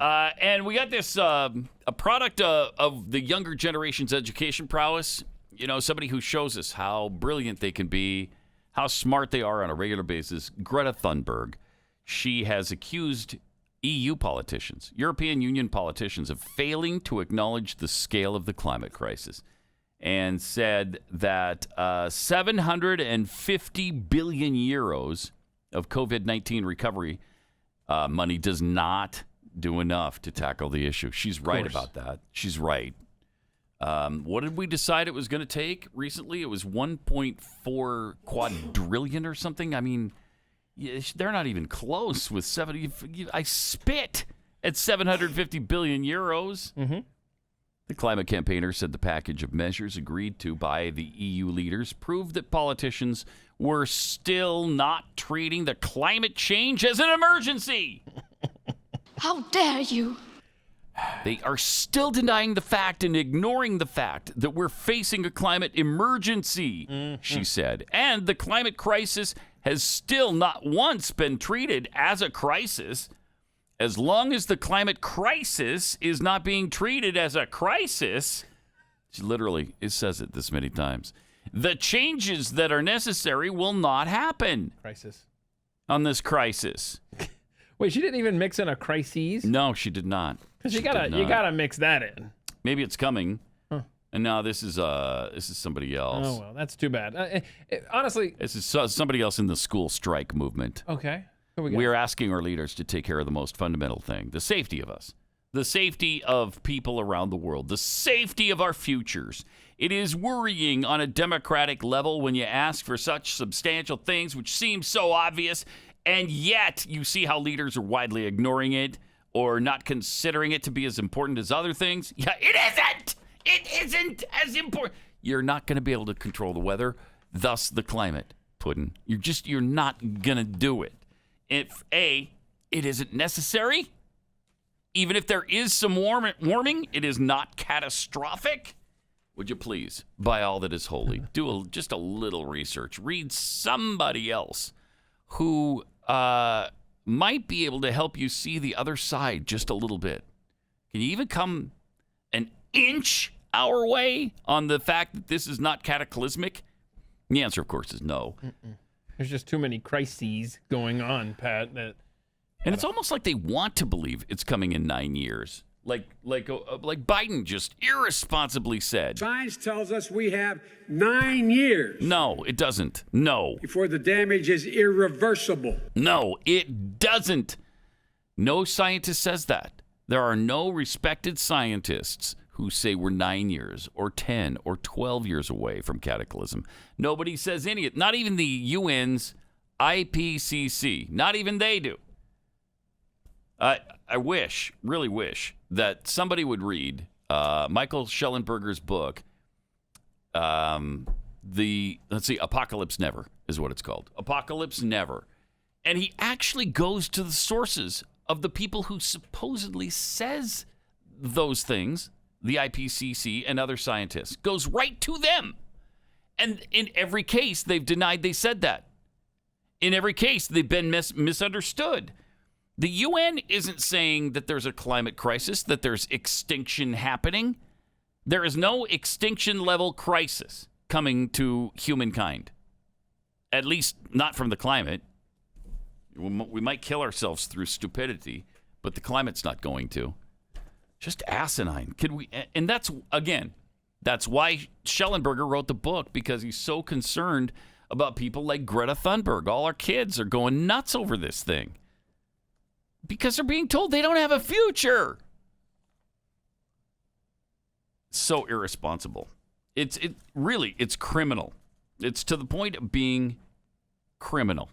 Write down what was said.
And we got this, a product of the younger generation's education prowess. You know, somebody who shows us how brilliant they can be, how smart they are on a regular basis. Greta Thunberg. She has accused EU politicians, European Union politicians, of failing to acknowledge the scale of the climate crisis, and said that 750 billion euros of COVID-19 recovery money does not do enough to tackle the issue. She's right about that. She's right. What did we decide it was going to take recently? It was 1.4 quadrillion or something. I mean, they're not even close with 70. I spit at 750 billion euros. Mm-hmm. The climate campaigner said the package of measures agreed to by the EU leaders proved that politicians were still not treating the climate change as an emergency. How dare you? They are still denying the fact and ignoring the fact that we're facing a climate emergency, she said. And the climate crisis has still not once been treated as a crisis. As long as the climate crisis is not being treated as a crisis, literally, it says it this many times, the changes that are necessary will not happen. Crisis. On this crisis. Wait, she didn't even mix in a crises? No, she did not. Because you gotta mix that in. Maybe it's coming. Huh. And now this is somebody else. Oh well, that's too bad. Honestly, this is somebody else in the school strike movement. Okay. We're asking our leaders to take care of the most fundamental thing, the safety of us, the safety of people around the world, the safety of our futures. It is worrying on a democratic level when you ask for such substantial things, which seem so obvious, and yet you see how leaders are widely ignoring it or not considering it to be as important as other things. Yeah, it isn't. It isn't as important. You're not going to be able to control the weather, thus the climate, Puddin'. You're not going to do it. If A, it isn't necessary, even if there is some warming, it is not catastrophic. Would you please, by all that is holy, do just a little research. Read somebody else who might be able to help you see the other side just a little bit. Can you even come an inch our way on the fact that this is not cataclysmic? And the answer, of course, is no. There's just too many crises going on, Pat. And it's almost like they want to believe it's coming in 9 years. Like Biden just irresponsibly said. Science tells us we have 9 years. No, it doesn't. No. Before the damage is irreversible. No, it doesn't. No scientist says that. There are no respected scientists who say we're 9 years or 10 or 12 years away from cataclysm. Nobody says any of it. Not even the UN's IPCC. Not even they do. I really wish that somebody would read Michael Schellenberger's book. Apocalypse Never is what it's called. Apocalypse Never. And he actually goes to the sources of the people who supposedly says those things, the IPCC and other scientists. Goes right to them. And in every case, they've denied they said that. In every case, they've been misunderstood. The UN isn't saying that there's a climate crisis, that there's extinction happening. There is no extinction level crisis coming to humankind. At least not from the climate. We might kill ourselves through stupidity, but the climate's not going to. Just asinine. And that's why Schellenberger wrote the book, because he's so concerned about people like Greta Thunberg. All our kids are going nuts over this thing. Because they're being told they don't have a future. So irresponsible. It's criminal. It's to the point of being criminal.